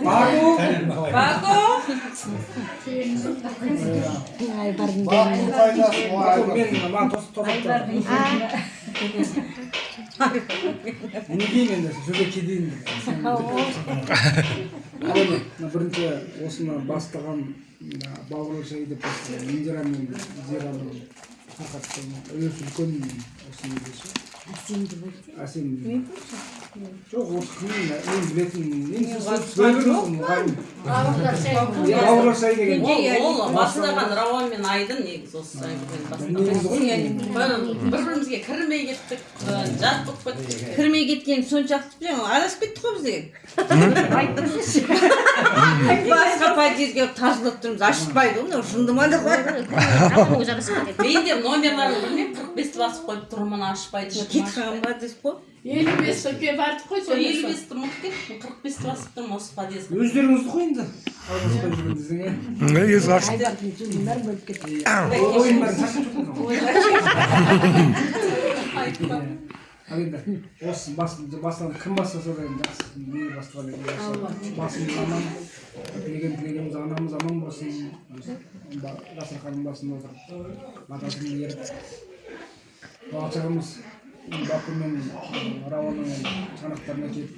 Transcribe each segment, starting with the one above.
Baku. Aybar'ın Bakın faydası o Aybar. Ben tozaklarım. Ne diyeyim енді сөзге кедейін. Бірінші осыны бастаған Балғар шай деп Индира мен Зираның тарқатқан үлесі үлкен осыны десе. Әсем. Жоқ, осы кімнің мен білетін Балғар шай деген. Ол бастаған Рауан мен Айдын негізі осы әңгімені бастаған. Бір-бірімізге кірмей кеттік, жат болып кеттік. Кірмей кеткен соншалықты адасып кеттік қой бізге. Басқа подъездге тасылып тұрмыз, ашытпайды ғой, жынды ма деп қой. Мен де номерларын білмеймін, 45-ті басып қойып тұрмын, ашытпайды. Кетіп қалған ба деп қой. 55-ке бардық қой. 55-ті ұмытып кеттім, 45-ті басып тұрмын осы подъездге. Өздеріңізді қойыңды. Алғаспай жүргендіздің, Есі ашты. ойын бәрін шашып тұрмын. Ал енді осы басынан кім бастаса да енді жақсы мені бастаған енді басымыз аман, тілегеніміз анамыз аман болсын, дастарханның басында отырып батасын беріп бала-шағамыз Баку мен Рауанның шанақтарына келіп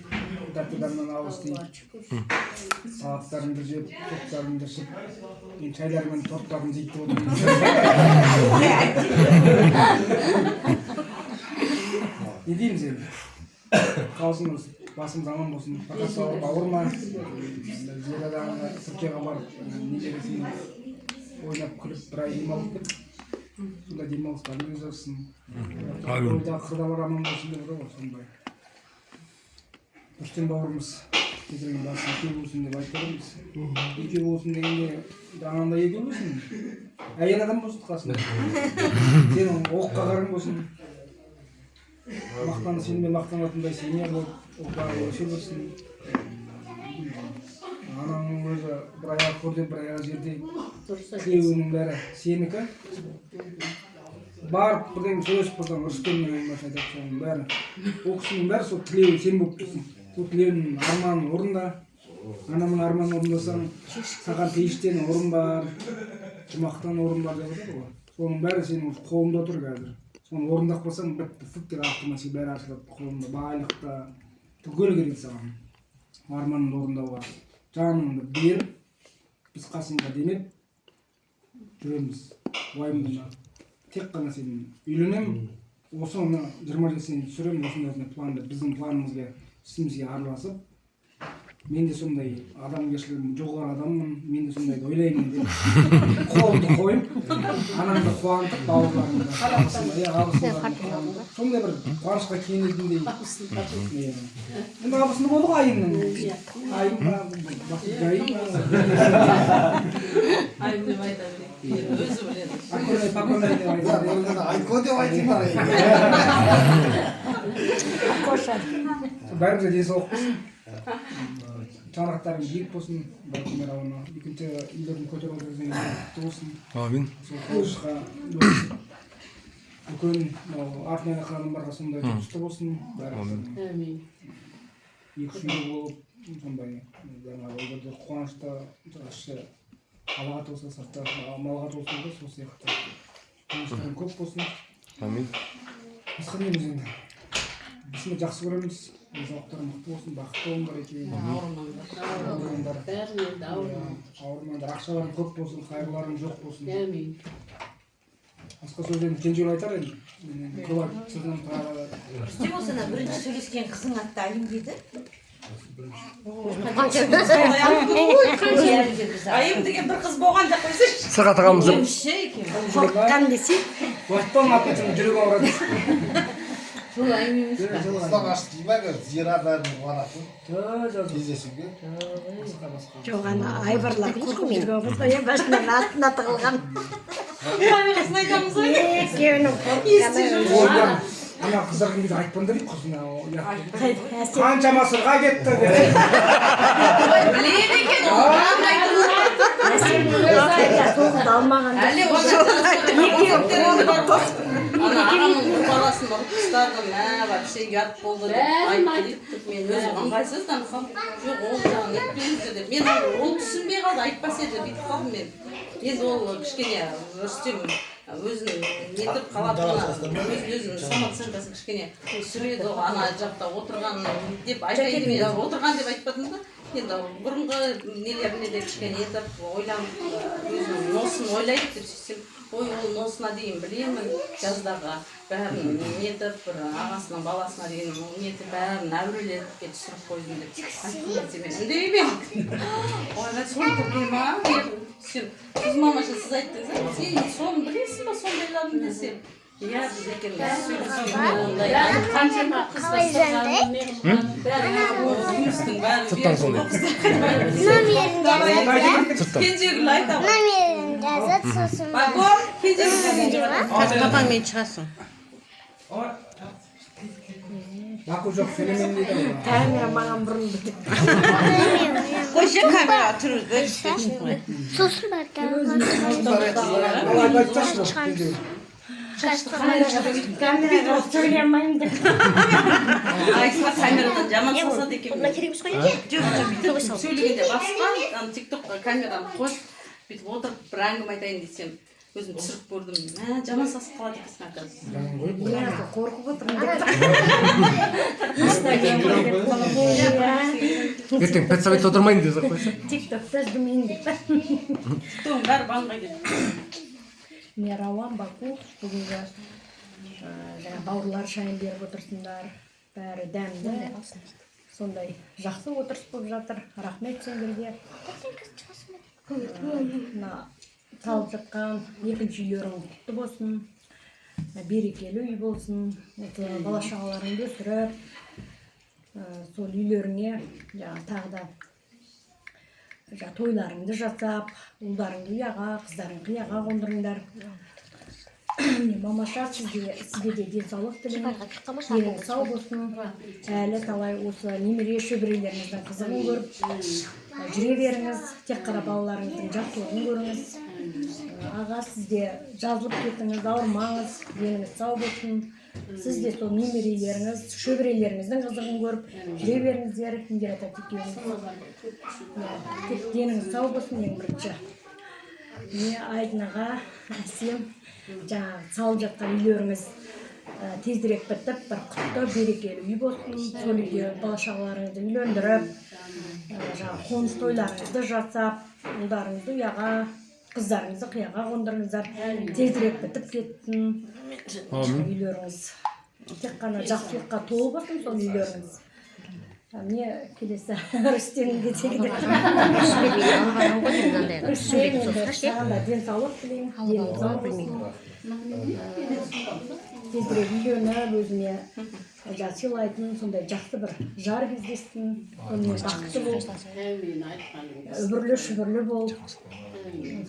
тәттідарынан ауыз тиіп салаттарымды жеп, тоқтарымды ішіп мен шайлар мен торттарын жейіп отырмын. Не дейміз енді? Қалсыңыз, басымыз аман болсын, фақат сауырып ауырма. Зирадағы Түркияға барып, немересін ойнап күліп бір ай демалып кет. Сонда демалыстарың өз olsun. Ойда қырда бар аман болсын деп ғой, сондай. Бүртен бауырымыз тезірген басын екеу болсын деп айтып отырмыз. Екеу болсын дегенде жаңағында екеу болсын. Әйел адам болсын қасында. Сенің оққа қарың болсын. Мақтаны сенімен мақтанатындай сене болып, оқпағы өше болсын. Ананың өзі бір аяқ көрде, бір аяқ жерде тілеуінің бәрі сенікі. Барып бірден сөйлесіп тұрсаң, Рүстемнің әңгімесі айтады соның бәрі. Ол кісінің бәрі сол тілеуі сен болып тұрсың. Сол тілеуінің арманын орында. Анамның арманын орындасаң, саған пейіштен орын бар, жұмақтан орын бар деп отыр ғой. Соның бәрі сенің қолыңда тұр қазір. Соны орындап қалсаң, бітті фүттер автоматик бәрі ашылып, қолында байлықта түгел керек саған. Арманын орындауға жаныңды беріп, біз қасыңға демеп жүреміз. Уайымдама. Тек қана сен үйленемін, осыны 20 жасын түсіремін, осындай планды, біздің планымызға, ісімізге араласып, мен де сондай адамгершілігім жоғары адаммын, мен де сондайды ойлаймын деп қолымды қойып, анамды қуантып, бауырларымды сондай бір қуанышқа кенетіндей. Енді абысыны болды ғой айымның. Айым ба, жайым ба. Айым деп айтады. Өзі біледі. Паконай деп айтады. Айко деп айтайын бар. Бәрімізге денсаулық болсын. Шаңырақтарың биік болсын, Бәлкім Рауана. Екінші үйлердің көтеріп отырған құтты болсын. Амин. Сол қуанышқа үлкен артынан ақырын барға сондай құтты болсын. Амин. Екі-үш үйлер болып, сондай қуанышта жақсы алаға толса, сыртта малға толса да сол сияқты. Қуаныштарың көп болсын. Амин. Басқа неміз енді. Бізді жақсы көреміз. Денсаулықтары мықты болсын, бақытты болыңдар екеуің. Ауырмаңдар. Ауырмаңдар. Ақшаларың көп болсын, қайғыларың жоқ болсын. Басқа сөз енді кенжеұлы айтар енді. Көп айтып сізден тағы. Бізде болсана бірінші сөйлескен қызың атты Айым дейді. Айым деген бір қыз болған деп қойсайшы. Сырға тағамыз деп. Қорыққан десе. Уақыттан атпайтын жүрек ауырады. Сол Айым емес. Қыстан ашты деймәгі, зира бәрін қуанатын. Кездесуге. Жоқ, ана Айбарлар қорқып жүрген қыз ғой, басынан атына тығылған. Қайғысын айтамыз ғой. Екеуінің қорққаны. ана қыздардың кезде айтпаңдар дейді қызына Әсем. қаншама сырға кетті деп біледі екен ол Соғымды алмағанда. әлі ана ағамның бір баласын ұрып тастады мә вообще ұят болды деп айтты дейді мен өзім ыңғайсызданып жоқ ол жағын етпеңіздер деп мен ол түсінбей қалды айтпас еді бүйтіп қалдым мен енді ол кішкене рүстем өзін нетіп қалатынына өзін самооценкасын кішкене түсіреді ғой ана жақта отырған деп айтайын мен отырған деп айтпадым да енді бұрынғы нелеріне де кішкене етіп ойланып өзінің носын ойлайды деп сөйтсем ой ол носына дейін білемін жаздағы бәрін нетіп бір ағасының баласына дейін нетіп бәрін әурелетіп түсіріп қойдым деп айттым мен үндемеймін ойға соны біле ма сен қыз мамаша сіз айттыңыз сен соны білесің ба сондайларын десем иә біз екеуміз сөйлескенде қаншама қыздар жұмыстың бәрі кенжегүл айтамын Номерін жазып сосын Багор кенжегүл Қапаңмен шығасың. бақу жоқ сөйлемен дейді ғой Камера маған бұрын бітіп. Қойшы камера тұрып сосын бата ал айтпашы Камераға сөйлей алмаймын деп. Айсыға камерадан жаман салсады екен керек емес қой сөйлегенде басқа тиктокқа камераны қосып бүйтіп отырып бір әңгіме айтайын десем өзім түсіріп көрдім жаман сасып қалады екенсің оказывается Қорқып отырмын деп. ертең педсовет отырмайын десе қойса. Тиктокта жүрмейін деп. тиктоктың бәрі баңғайды Мен Рауан Баку бүгінгі бауырлар шайын беріп отырсыңдар. Бәрі дәмді. Сондай жақсы отырыс болып жатыр. Рахмет сендерге. Салып жатқан екінші үйлерің құтты болсын. Берекелі үй болсын. Бала шағаларыңды өсіріп, сол үйлеріңе тағы да тойларыңды жасап, ұлдарыңды ұяға, қыздарың қияға қондырыңдар. Мамаша сізге де денсаулық тілеймін. Деніңіз сау болсын. Әлі талай осы немере шөберелеріңіздің қызығын көріп жүре беріңіз. Тек қана балаларыңыздың жақсылығын көріңіз. Аға сізде жазылып кетіңіз, ауырмаңыз. Деніңіз сау болсын. Сіз де сол немерелеріңіз, шөберелеріңіздің қызығын көріп жүре беріңіздер. Индира Татекеуіңіз. Тек деніңіз сау болсын ең бірінші. Айдын аға, Әсем, жаңағы салып жатқан үйлеріңіз тезірек бітіп, бір құтты берекелі үй болсын. Сол үйде бала шағаларыңызды үйлендіріп, жаңағы қоныс тойларыңызды жасап, ұлдарыңызды ұяға, қыздарыңызды қияға қондырыңыздар. Тезірек бітіп кетсін үйлеріңіз. Тек қана жақсылыққа толы болсын сол үйлеріңіз. Мне келесі Рүстемге тегді. Саған да денсаулық тілеймін. Тезірек үйленіп, өзіне сыйлайтын сондай жақсы бір жар кездессін. Сонымен бақытты болып, үбірлі шүбірлі болып,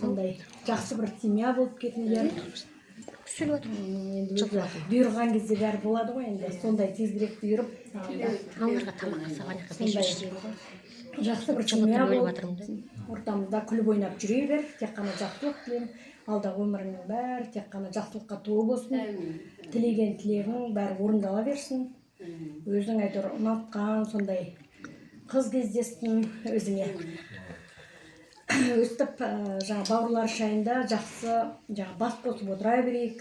сондай жақсы бір семья болып кетіңдер. Енді бұйырған кезде бәрі болады ғой, енді сондай тезірек бұйырып жақсы бір семья болып ортамызда күліп ойнап жүре бер. Тек қана жақсылық тілеймін. Алдағы өміріңнің бәрі тек қана жақсылыққа толы болсын. Тілеген тілегің бәрі орындала берсін. Өзің әйтеуір ұнатқан сондай қыз кездессін өзіңе. Өстіп жаңа бауырлар шайында жақсы бас қосып отыра берейік.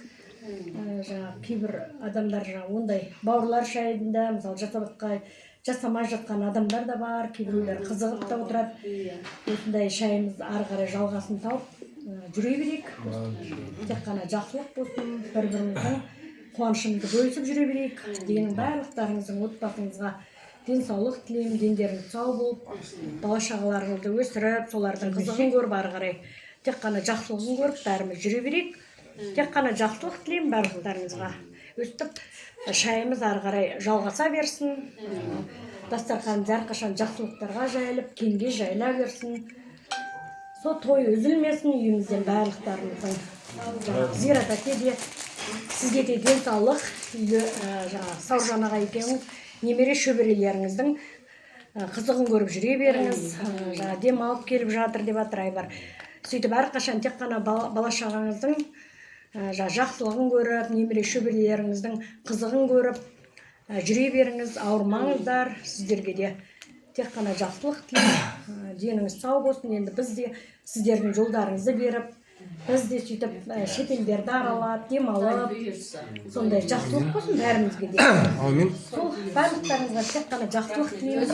Жаңа кейбір адамдар ондай бауырлар шайында мысалы жасамай жатқан адамдар да бар, кейбіреулер қызығып та отырады. Осындай шайымыз ары қарай жалғасын тауып жүре берейік. Тек қана жақсылық болсын, бір-біріміздің қуанышымызды бөлісіп жүре берейік. Дегеннің барлықтарыңыздың отбасыңызға денсаулық тілеймін, дендеріңіз сау болып, бала шағаларыңызды өсіріп, солардың қызығын көріп, ары қарай тек қана жақсылығын көріп, бәріміз жүре берейік. Тек қана жақсылық тілеймін барлықтарыңызға. Өстіп, шайымыз ары қарай жалғаса берсін. Дастарханымыз әрқашан жақсылықтарға жайылып, кеңге жайыла берсін. Сол той үзілмесін үйімізден барлықтарымыздың. Зира тәте де сізге де денсаулық үйде жаңағы Сауржан аға екеуіңіз немере шөберелеріңіздің қызығын көріп жүре беріңіз. Жаңа демалып келіп жатыр деп жатыр Айбар. Сөйтіп әрқашан тек қана бала шағаңыздың жақсылығын көріп, немере шөберелеріңіздің қызығын көріп жүре беріңіз, ауырмаңыздар. Сіздерге де тек қана жақсылық тілеймін. Деніңіз сау болсын. Енді біз де сіздердің жолдарыңызды беріп, біз де сөйтіп шетелдерді аралап, демалып, сондай жақсылық болсын бәрімізге де. Аумин. Сол барлықтарыңызға тек қана жақсылық тілейміз.